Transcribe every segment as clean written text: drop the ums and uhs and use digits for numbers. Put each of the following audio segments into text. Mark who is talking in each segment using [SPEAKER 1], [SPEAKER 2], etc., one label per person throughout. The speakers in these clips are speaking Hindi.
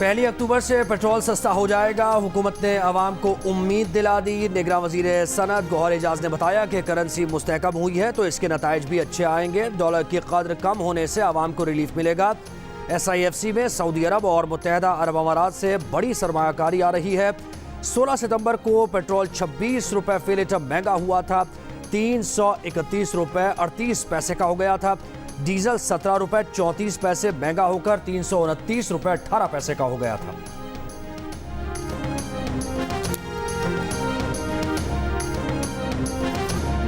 [SPEAKER 1] 1 अक्टूबर से पेट्रोल सस्ता हो जाएगा। हुकूमत ने अवाम को उम्मीद दिला दी। निगरान वजीर सनत गौहर एजाज ने बताया कि करेंसी मुस्तहकम हुई है तो इसके नताइज भी अच्छे आएंगे। डॉलर की कदर कम होने से अवाम को रिलीफ मिलेगा। SIFC में सऊदी अरब और मुत्तहदा अरब अमारात से बड़ी सरमायाकारी आ रही है। 16 सितंबर को पेट्रोल 26 रुपये फी लीटर महंगा हुआ था। 331 रुपये 38 पैसे का हो गया था। डीजल 17 रुपये 34 पैसे महंगा होकर 329 रुपये 18 पैसे का हो गया था।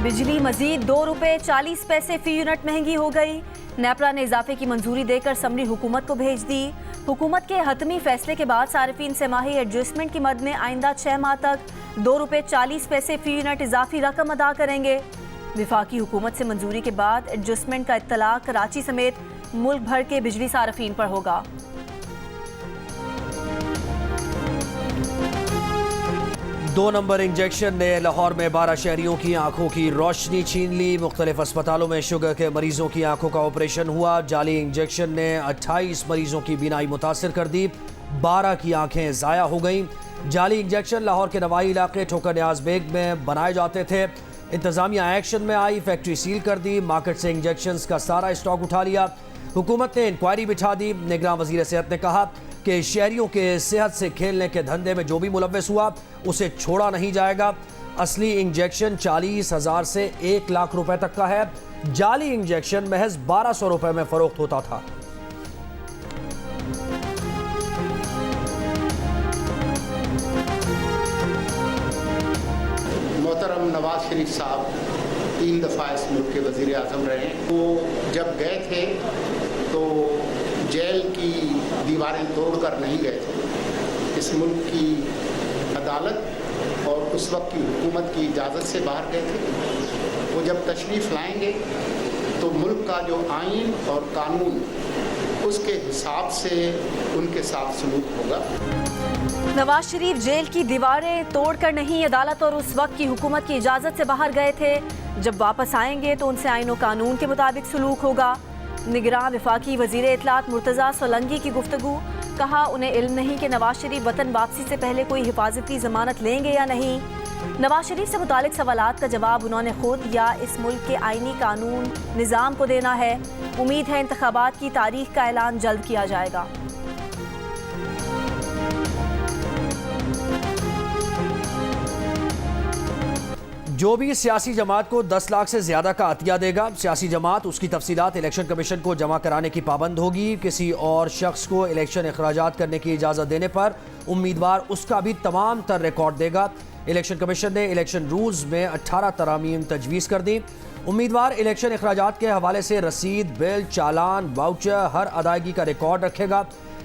[SPEAKER 2] बिजली मजीद 2 रुपये 40 पैसे फी यूनिट महंगी हो गई। नेपरा ने इजाफे की मंजूरी देकर समरी हुकूमत को भेज दी। हुकूमत के हतमी फैसले के बाद सार्फिन से माही एडजस्टमेंट की मद में आइंदा 6 माह तक 2 रुपये 40 पैसे फी यूनिट इजाफी रकम अदा करेंगे। विफाकी हुकूमत से मंजूरी के बाद एडजस्टमेंट का इत्तला कराची समेत मुल्क भर के बिजली सार्फिन पर होगा।
[SPEAKER 1] दो नंबर इंजेक्शन ने लाहौर में 12 शहरियों की आंखों की रोशनी छीन ली। मुख्तलिफ अस्पतालों में शुगर के मरीजों की आंखों का ऑपरेशन हुआ। जाली इंजेक्शन ने 28 मरीजों की बीनाई मुतासर कर दी। 12 की आंखें ज़ाया हो गईं। जाली इंजेक्शन लाहौर के नवाई इलाके ठोकर न्याज बेग में बनाए जाते थे। इंतजामिया एक्शन में आई, फैक्ट्री सील कर दी। मार्केट से इंजेक्शंस का सारा स्टॉक उठा लिया। हुकूमत ने इंक्वायरी बिठा दी। निगरान वजीर सेहत ने कहा कि शहरियों के सेहत से खेलने के धंधे में जो भी मुलव्वस हुआ उसे छोड़ा नहीं जाएगा। असली इंजेक्शन 40,000 से 1 लाख रुपए तक का है। जाली इंजेक्शन महज 1200 रुपए में फरोख्त होता था।
[SPEAKER 3] मोहतरम नवाज शरीफ साहब 3 दफ़ा इस मुल्क के वज़ीर आज़म रहे। वो जब गए थे तो जेल की दीवारें तोड़कर नहीं गए थे। इस मुल्क की अदालत और उस वक्त की हुकूमत की इजाज़त से बाहर गए थे। वो जब तशरीफ़ लाएंगे तो मुल्क का जो आइन और कानून उसके हिसाब से उनके साथ सलूक होगा।
[SPEAKER 2] नवाज शरीफ जेल की दीवारें तोड़कर नहीं, अदालत और उस वक्त की हुकूमत की इजाज़त से बाहर गए थे। जब वापस आएंगे तो उनसे आइन और कानून के मुताबिक सलूक होगा। निगरान वफाकी वज़ीर इत्तलात मुर्तज़ा सोलंकी की गुफ्तगू। कहा उन्हें इल्म नहीं कि नवाज शरीफ वतन वापसी से पहले कोई हिफाजती ज़मानत लेंगे या नहीं। नवाज शरीफ से मुतालिक सवालात का जवाब उन्होंने खुद या इस मुल्क के आइनी कानून निज़ाम को देना है। उम्मीद है इंतखाबात की तारीख का ऐलान जल्द किया जाएगा।
[SPEAKER 1] जो भी सियासी जमात को 10 लाख से ज़्यादा का अतिया देगा, सियासी जमात उसकी तफसीलात इलेक्शन कमीशन को जमा कराने की पाबंद होगी। किसी और शख्स को इलेक्शन अखराजात करने की इजाज़त देने पर उम्मीदवार उसका भी तमाम तर रिकॉर्ड देगा। इलेक्शन कमीशन ने इलेक्शन रूल्स में 18 तरामीम तजवीज़ कर दी। उम्मीदवार इलेक्शन अखराजात के हवाले से रसीद, बिल, चालान, वाउचर, हर अदायगी का रिकॉर्ड रखेगा।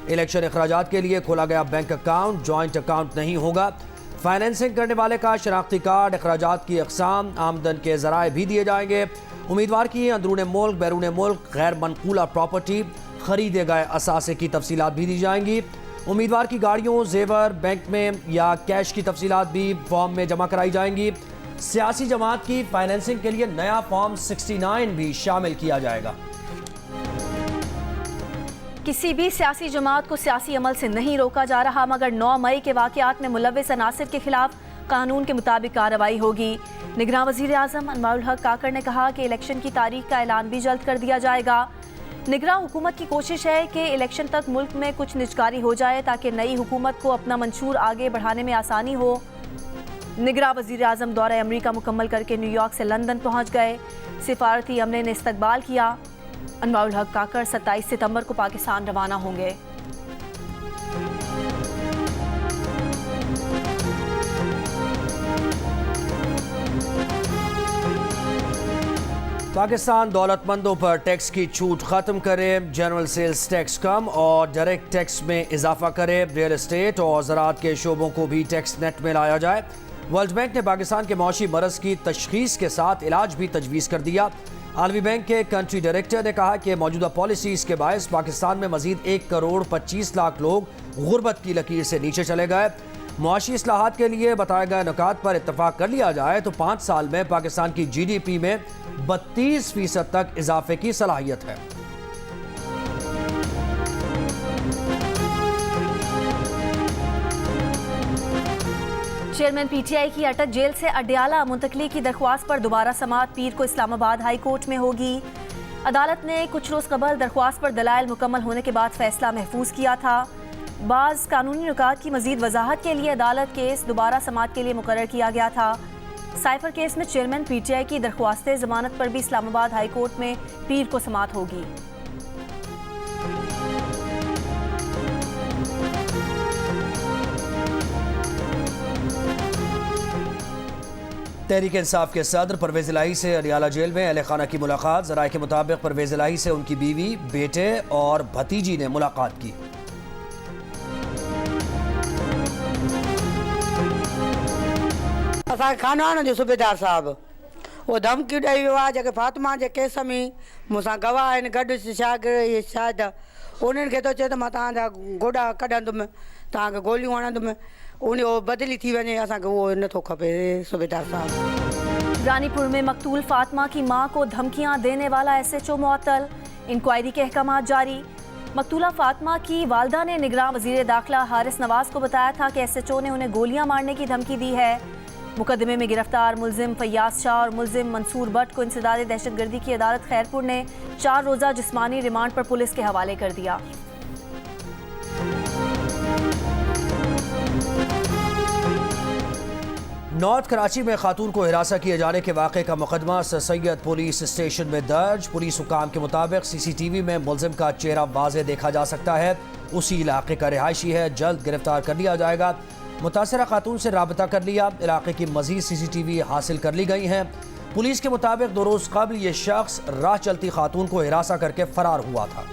[SPEAKER 1] इलेक्शन अखराजात के लिए खोला गया बैंक अकाउंट जॉइंट अकाउंट नहीं होगा। फाइनेंसिंग करने वाले का शनाख्ती कार्ड, अखराजात की अक़साम, आमदन के ज़राए भी दिए जाएंगे। उम्मीदवार की अंदरून मुल्क, बैरून मुल्क, गैर मनकूला प्रॉपर्टी, खरीदे गए असासे की तफसीलात भी दी जाएंगी। उम्मीदवार की गाड़ियों, जेवर, बैंक में या कैश की तफसीलात भी फॉर्म में जमा कराई जाएंगी। सियासी जमात की फाइनेंसिंग के लिए नया फॉर्म 69 भी शामिल किया जाएगा।
[SPEAKER 2] किसी भी सियासी जमात को सियासी अमल से नहीं रोका जा रहा, मगर 9 मई के वाक़यात में मुलव्वस अनासिर के खिलाफ कानून के मुताबिक कार्रवाई होगी। निगरान वज़ीर आज़म अनवारुल हक काकड़ ने कहा कि इलेक्शन की तारीख का ऐलान भी जल्द कर दिया जाएगा। निगरान हुकूमत की कोशिश है कि इलेक्शन तक मुल्क में कुछ निजकारी हो जाए ताकि नई हुकूमत को अपना मंशूर आगे बढ़ाने में आसानी हो। निगरान वज़ीर आज़म दौरा अमरीका मुकम्मल करके न्यूयॉर्क से लंदन पहुँच गए। सिफारती अमले ने इस्तकबाल किया। अनवारुल हक काकड़ 27 सितंबर को पाकिस्तान रवाना होंगे।
[SPEAKER 1] पाकिस्तान दौलतमंदों पर टैक्स की छूट खत्म करे, जनरल सेल्स टैक्स कम और डायरेक्ट टैक्स में इजाफा करे। रियल एस्टेट और ज़राअत के शोबों को भी टैक्स नेट में लाया जाए। वर्ल्ड बैंक ने पाकिस्तान के मौशी मरज़ की तशखीस के साथ इलाज भी तजवीज़ कर दिया। आलमी बैंक के कंट्री डायरेक्टर ने कहा कि मौजूदा पॉलिसीज़ के बायस पाकिस्तान में मजीद 1 करोड़ 25 लाख लोग गुर्बत की लकीर से नीचे चले गए। मुआशी इस्लाहात के लिए बताए गए नुकात पर इत्तफाक कर लिया जाए तो 5 साल में पाकिस्तान की GDP में 32% तक इजाफे की सलाहियत है।
[SPEAKER 2] चेयरमैन पीटीआई की अटक जेल से अडयाला मुंतकली की दरख्वास्त पर दोबारा समाअत पीर को इस्लामाबाद हाई कोर्ट में होगी। अदालत ने कुछ रोज कबल दरख्वास्त पर दलाइल मुकम्मल होने के बाद फैसला महफूज किया था। बाज़ कानूनी नुकात की मजीद वजाहत के लिए अदालत केस दोबारा समाअत के लिए मुकर्रर किया गया था। साइफर केस में चेयरमैन पीटीआई की दरख्वास्त जमानत पर भी इस्लामाबाद हाई कोर्ट में पीर को समाअत होगी।
[SPEAKER 1] तहरीक इंसाफ के सदर परवेज इलाही से अडियाला जेल में अहले खाना की मुलाकात। ज़राए के मुताबिक परवेज इलाही से उनकी बीवी, बेटे और भतीजी ने मुलाकात की।
[SPEAKER 4] खानान जो सूबेदार साहब वो धमकी ॾेई वियो आहे जेके फातिमा जे केस में मूंसां गवाह आहिनि गॾु शायदि उन्हनि खे थो चए त मां तव्हांजा गोॾा कढंदुमि, तव्हांखे गोलियूं हणंदुमि, उन बदिली थी वञे, असांखे उहो नथो खपे सूबेदार साहब।
[SPEAKER 2] रानीपुर में मकतूल फातिमा की मां को धमकियां देने वाला एसएचओ मुअत्तल। इंक्वायरी के अहकाम जारी। मकतूला फातिमा की वालदा ने निगरान वजीर दाखिला हारिस नवाज को बताया था कि एसएचओ ने उन्हें गोलियां मारने की धमकी दी है। मुकदमे में गिरफ्तार मुलजिम फैयाज शाह और मुलजिम मंसूर भट्ट को इंसदाद दहशतगर्दी की अदालत खैरपुर ने 4 रोज़ा जिस्मानी रिमांड पर पुलिस के हवाले कर दिया।
[SPEAKER 1] नॉर्थ कराची में खातून को हिरासा किए जाने के वाक़े का मुकदमा सर सैयद पुलिस स्टेशन में दर्ज। पुलिस हुकाम के मुताबिक सीसीटीवी में मुलजिम का चेहरा वाज़े देखा जा सकता है। उसी इलाके का रिहायशी है, जल्द गिरफ्तार कर लिया जाएगा। मुतासरा खातून से राबता कर लिया। इलाके की मजीद सीसीटीवी हासिल कर ली गई हैं। पुलिस के मुताबिक 2 रोज़ कबल ये शख्स राह चलती खातून को हिरासा करके फरार हुआ था।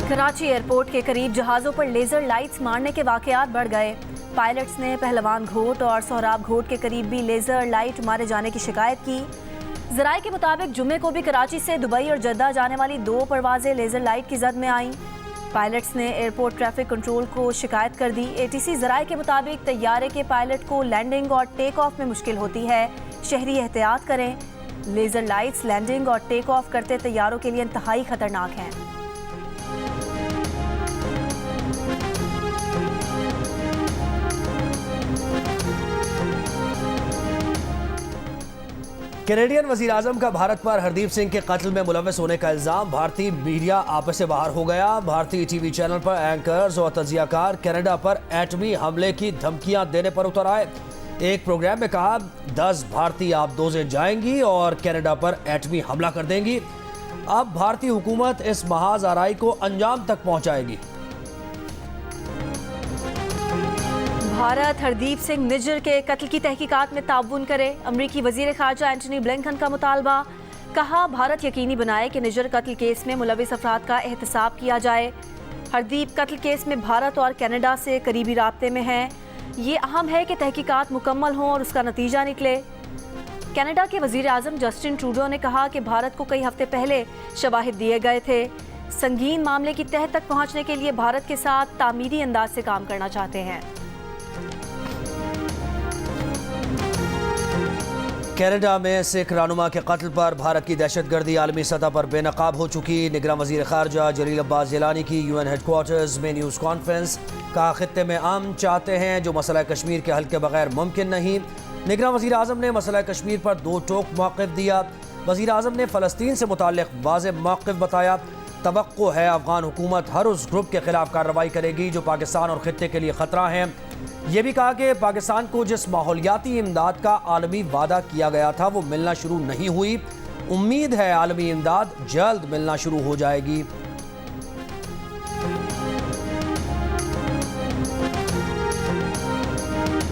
[SPEAKER 2] कराची एयरपोर्ट के करीब जहाज़ों पर लेजर लाइट्स मारने के वाकयात बढ़ गए। पायलट्स ने पहलवान घोट और सोहराब घोट के करीब भी लेजर लाइट मारे जाने की शिकायत की। ज़राए के मुताबिक जुम्मे को भी कराची से दुबई और जद्दा जाने वाली 2 परवाजें लेजर लाइट की जद में आईं। पायलट्स ने एयरपोर्ट ट्रैफिक कंट्रोल को शिकायत कर दी। एटीसी ज़राए के मुताबिक तैयारे के पायलट को लैंडिंग और टेक ऑफ में मुश्किल होती है, शहरी एहतियात करें। लेजर लाइट्स लैंडिंग और टेक ऑफ करते तैयारों के लिए इंतहाई खतरनाक हैं।
[SPEAKER 1] कैनेडियन वजीर आजम का भारत पर हरदीप सिंह के कत्ल में मुलव्वस होने का इल्जाम। भारतीय मीडिया आपस से बाहर हो गया। भारतीय टीवी चैनल पर एंकर्स और तजियाकार कनाडा पर एटमी हमले की धमकियां देने पर उतर आए। एक प्रोग्राम में कहा 10 भारतीय आबदोजें जाएंगी और कनाडा पर एटमी हमला कर देंगी। अब भारतीय हुकूमत इस महाज आराई को अंजाम तक पहुंचाएगी।
[SPEAKER 2] भारत हरदीप सिंह निज्जर के कत्ल की तहकीकात में ताउन करे। अमरीकी वजीर खारजा एंटनी ब्लिंकन का मुतालबा। कहा भारत यकीनी बनाए कि निज्जर कत्ल केस में मुलविस अफराद का एहतसाब किया जाए। हरदीप कत्ल केस में भारत और कनाडा से करीबी राब्ते में है। ये अहम है कि तहकीकात मुकम्मल हों और उसका नतीजा निकले। कनाडा के वजीर आजम जस्टिन ट्रूडो ने कहा कि भारत को कई हफ्ते पहले शवाहिद दिए गए थे। संगीन मामले की तह तक पहुँचने के लिए भारत के साथ तामीरी अंदाज से काम करना चाहते हैं।
[SPEAKER 1] कनाडा में सिख रहनुमा के कत्ल पर भारत की दहशतगर्दी आलमी सतह पर बेनकाब हो चुकी। निगरान वजीर खारजा जलील अब्बास जिलानी की यूएन हेडक्वार्टर्स में न्यूज़ कॉन्फ्रेंस। कहा खित्ते में अमन चाहते हैं जो मसला कश्मीर के हल के बगैर मुमकिन नहीं। निगरान वजीर आजम ने मसला कश्मीर पर 2 टोक मौक़िफ़ दिया। वजीर आजम ने फ़लस्तीन से मुताल्लिक़ वाज़ेह मौक़िफ़ बताया। तवक्को है अफ़गान हुकूमत हर उस ग्रुप के खिलाफ कार्रवाई करेगी जो पाकिस्तान और खित्ते के लिए ख़तरा हैं। ये भी कहा कि पाकिस्तान को जिस माहौलियाती इमदाद का आलमी वादा किया गया था वो मिलना शुरू नहीं हुई। उम्मीद है आलमी इमदाद जल्द मिलना शुरू हो जाएगी।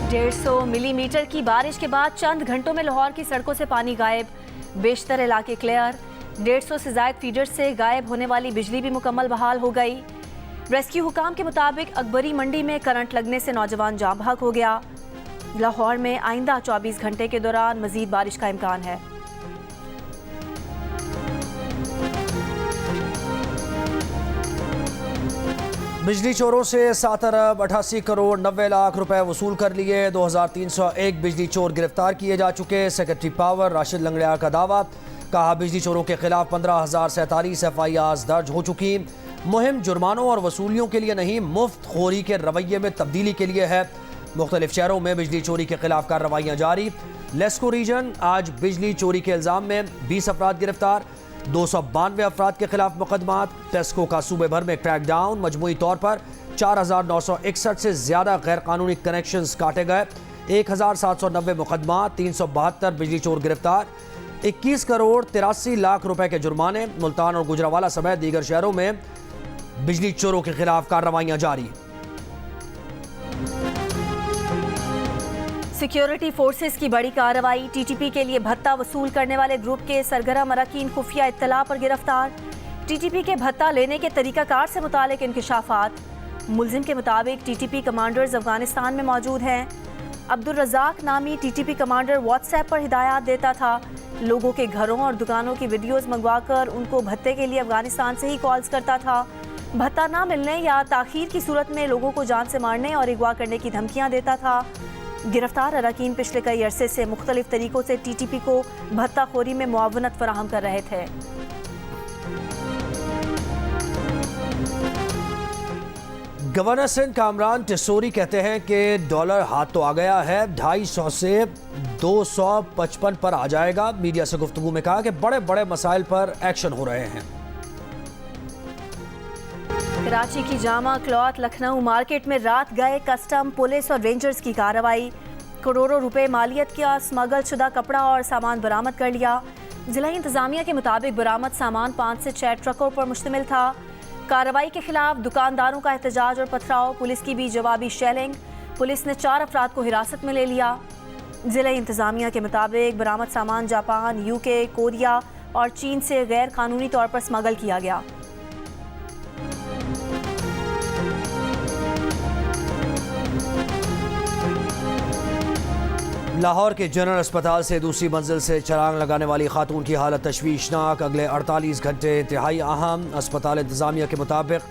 [SPEAKER 2] $150 मिलीमीटर की बारिश के बाद चंद घंटों में लाहौर की सड़कों से पानी गायब। बेशतर इलाके क्लियर। 150 से ज़ायद फीडर से गायब होने वाली बिजली भी मुकम्मल बहाल हो गई। रेस्क्यू हुकाम के मुताबिक अकबरी मंडी में करंट लगने से नौजवान जाँ बहक हो गया। लाहौर में आइंदा 24 घंटे के दौरान मजीद बारिश का इम्कान है।
[SPEAKER 1] बिजली चोरों से 7 अरब 88 करोड़ 90 लाख रुपए वसूल कर लिए। 2301 बिजली चोर गिरफ्तार किए जा चुके। सेक्रेटरी पावर राशिद लंगड़िया का दावा। कहा बिजली चोरों के खिलाफ 15,047 FIRs दर्ज हो चुकी। मुहिम जुर्मानों और वसूलियों के लिए नहीं, मुफ्त खोरी के रवैये में तब्दीली के लिए है। मुख्तलिफ शहरों में बिजली चोरी के खिलाफ कार्रवाइयाँ जारी। लेस्को रीजन आज बिजली चोरी के इल्जाम में 20 अफराद गिरफ्तार, 292 अफराद के खिलाफ मुकदमात। टेस्को का सूबे भर में क्रैकडाउन, मजमूई तौर पर 4,961 से ज्यादा गैर कानूनी कनेक्शंस काटे गए। 1,790 मुकदमा, 372 बिजली चोर गिरफ्तार। 21 करोड़ 83 लाख रुपए के जुर्माने। मुल्तान और गुजरावाला समेत दीगर शहरों में बिजली चोरों के खिलाफ कार्रवाइयां जारी।
[SPEAKER 2] सिक्योरिटी फोर्सेस की बड़ी कार्रवाई। टीटीपी के लिए भत्ता वसूल करने वाले ग्रुप के सरगर्म अरकान खुफिया इत्तला पर गिरफ्तार। टीटीपी के भत्ता लेने के तरीकाकार से मुतालिक इंकिशाफात। मुल्जिम के मुताबिक टीटीपी कमांडर्स अफगानिस्तान में मौजूद हैं। अब्दुल रज़ाक नामी टीटीपी कमांडर व्हाट्सएप पर हिदायत देता था। लोगों के घरों और दुकानों की वीडियोस मंगवाकर उनको भत्ते के लिए अफगानिस्तान से ही कॉल्स करता था। भत्ता ना मिलने या ताखीर की सूरत में लोगों को जान से मारने और अगवा करने की धमकियां देता था। गिरफ्तार अरकान पिछले कई अरसे से मुख्तलिफ तरीकों से टीटीपी को भत्ताखोरी में मुआवनत फराहम कर रहे थे।
[SPEAKER 1] गवर्नर सिंध कामरान टिसोरी कहते हैं कि डॉलर हाथ तो आ गया है, 250 से 255 पर आ जाएगा। मीडिया से गुफ्तगू में कहा कि बड़े बड़े मसाइल पर एक्शन हो रहे हैं।
[SPEAKER 2] कराची की जामा क्लॉथ लखनऊ मार्केट में रात गए कस्टम, पुलिस और रेंजर्स की कार्रवाई। करोड़ों रुपए मालियत का स्मगल शुदा कपड़ा और सामान बरामद कर लिया। जिला इंतजामिया के मुताबिक बरामद सामान 5 से 6 ट्रकों पर मुश्तमिल था। कार्रवाई के खिलाफ दुकानदारों का एहतजाज और पथराव, पुलिस की भी जवाबी शेलिंग। पुलिस ने 4 अफराद को हिरासत में ले लिया। जिला इंतजामिया के मुताबिक बरामद सामान जापान, UK, कोरिया और चीन से गैर कानूनी तौर पर स्मगल किया गया।
[SPEAKER 1] लाहौर के जनरल अस्पताल से दूसरी मंजिल से छलांग लगाने वाली खातून की हालत तशवीशनाक। अगले 48 घंटे इंतहाई अहम। अस्पताल इंतजामिया के मुताबिक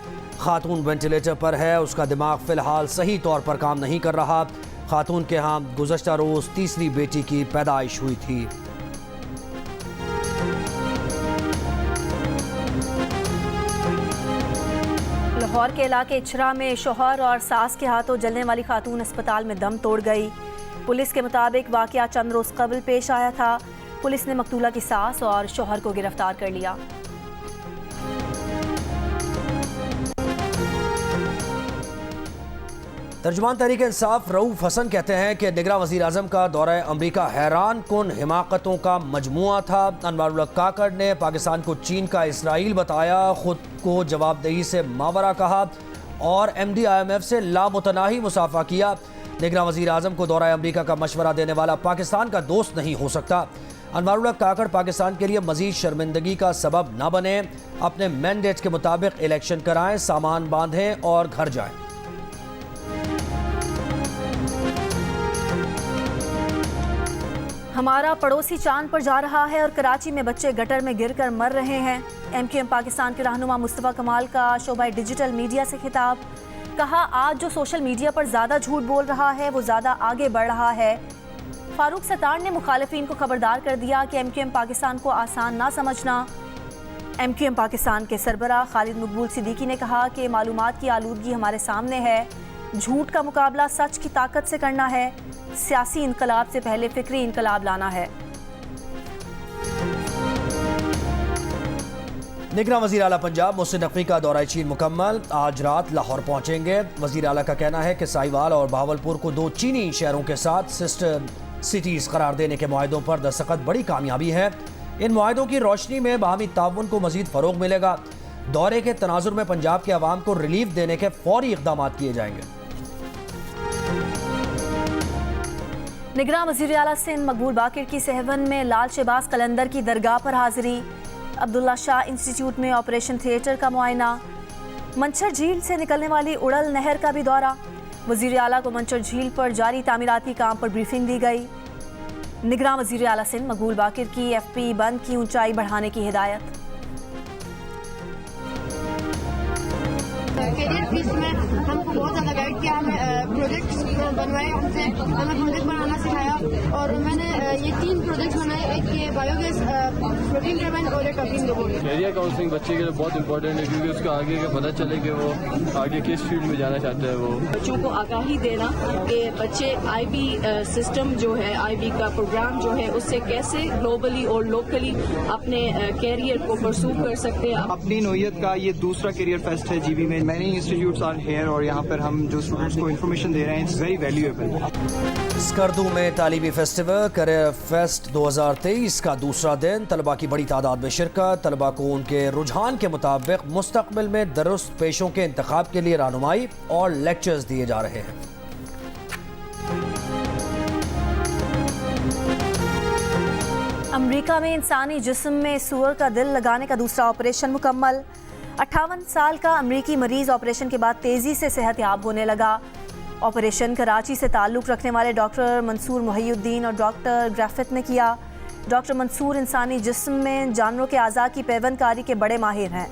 [SPEAKER 1] खातून वेंटिलेटर पर है, उसका दिमाग फिलहाल सही तौर पर काम नहीं कर रहा। खातून के यहाँ गुज़श्ता रोज़ तीसरी बेटी की पैदाइश हुई थी।
[SPEAKER 2] लाहौर के इलाके इछरा में शौहर और सास के हाथों जलने वाली खातून अस्पताल में दम तोड़ गई। पुलिस के मुताबिक वाकया चंद रोज कबल पेश आया था। पुलिस ने मकतूला की सास और शौहर को गिरफ्तार कर लिया।
[SPEAKER 1] तर्जुमान तहरीक इंसाफ रऊफ हसन कहते हैं कि निगरां वज़ीर आज़म का दौरा अमरीका हैरान कुन हिमाकतों का मजमुआ था। अनवारुल हक काकड़ ने पाकिस्तान को चीन का इसराइल बताया, खुद को जवाबदेही से मावरा कहा और MD IMF से लामुतनाही मुसाफा किया। निगरां वज़ीर आज़म को दौरा अमरीका का मशवरा देने वाला पाकिस्तान का दोस्त नहीं हो सकता। अनवारुल हक काकड़ पाकिस्तान के लिए मजीद शर्मिंदगी का सबब न बने, अपने मैंडेट के मुताबिक इलेक्शन कराएं, सामान बांधें और घर जाएं।
[SPEAKER 2] हमारा पड़ोसी चांद पर जा रहा है और कराची में बच्चे गटर में गिरकर मर रहे हैं। MQM पाकिस्तान के रहनुमा मुस्तफ़ा कमाल का शोबा डिजिटल मीडिया से खिताब। कहा, आज जो सोशल मीडिया पर ज़्यादा झूठ बोल रहा है वो ज़्यादा आगे बढ़ रहा है। फारूक सत्तार ने मुखालिफिन को खबरदार कर दिया कि MQM पाकिस्तान को आसान ना समझना। MQM पाकिस्तान के सरबराह खालिद मकबूल सिद्दीकी ने कहा कि मालूमात की आलूदगी हमारे सामने है, झूठ का मुकाबला सच की ताकत से करना है, सियासी इनकलाब से पहले फिक्री इनकलाब लाना है।
[SPEAKER 1] निगरां वज़ीर आला पंजाब मोहसिन नकवी का दौरा चीन मुकम्मल, आज रात लाहौर पहुंचेंगे। वज़ीर आला का कहना है कि साहिवाल और बहावलपुर को 2 चीनी शहरों के साथ सिस्टर सिटीज़ करार देने के मुआहदों पर दस्तखत बड़ी कामयाबी है। इन मुआहदों की रोशनी में बाहमी ताउन को मज़ीद फ़रोग़ मिलेगा। दौरे के तनाजुर में पंजाब के अवाम को रिलीफ देने के फौरी इक़दाम किए जाएंगे।
[SPEAKER 2] निगरां वज़ीर आला सिंध मकबूल बाकिर की सहवन में लाल शहबाज कलंदर की दरगाह पर हाजिरी। अब्दुल्ला शाह इंस्टीट्यूट में ऑपरेशन थिएटर का मुआयना। मंचर झील से निकलने वाली उड़ल नहर का भी दौरा। वज़ीर आला को मंचर झील पर जारी तामीराती काम पर ब्रीफिंग दी गई। निगरां वज़ीर आला सिंध मकबूल बाकिर की FP बंद की ऊंचाई बढ़ाने की हिदायत।
[SPEAKER 5] कैरियर फीस में हमको बहुत ज़्यादा गाइड किया, हमें प्रोजेक्ट्स को बनवाए हमसे, हमें प्रोजेक्ट बनाना सिखाया और मैंने ये 3 प्रोजेक्ट बनाए। एक ये बायोगैस प्रोटीन टर्बाइन और एक अफीम रोबोट।
[SPEAKER 6] एरिया काउंसलिंग बच्चे के लिए बहुत इंपॉर्टेंट है क्योंकि उसको आगे का पता चले कि वो आगे किस फील्ड में जाना चाहता है। वो
[SPEAKER 7] बच्चों को आगाही देना कि बच्चे आईबी सिस्टम जो है, आईबी का प्रोग्राम जो है, उससे कैसे ग्लोबली और लोकली अपने कैरियर को परसू कर सकते हैं।
[SPEAKER 8] अपनी नोयत का ये दूसरा करियर फेस्ट है जीबी में। मैनी इंस्टीट्यूट्स आर हेयर और यहाँ पर हम जो स्टूडेंट्स को इन्फॉर्मेशन दे रहे हैं, इट्स वेरी वैल्यूएबल।
[SPEAKER 1] स्कर्दू में तालीमी फेस्टिवल करियर फेस्ट 2023 का दूसरा दिन, तलबा की बड़ी तादाद में शिरकत। तलबा को उनके रुझान के मुताबिक मुस्तकबिल में दुरुस्त पेशों के इंतखाब के लिए रहनुमाई और लेक्चर्स दिए जा रहे हैं।
[SPEAKER 2] अमेरिका में इंसानी जिस्म में सूअर का दिल लगाने का दूसरा ऑपरेशन मुकम्मल। 58 साल का अमेरिकी मरीज ऑपरेशन के बाद तेजी से सेहतयाब होने लगा। ऑपरेशन कराची से ताल्लुक़ रखने वाले डॉक्टर मंसूर मुहियुद्दीन और डॉक्टर ग्राफिथ ने किया। डॉक्टर मंसूर इंसानी जिस्म में जानवरों के आज़ा की पैवंदकारी के बड़े माहिर हैं।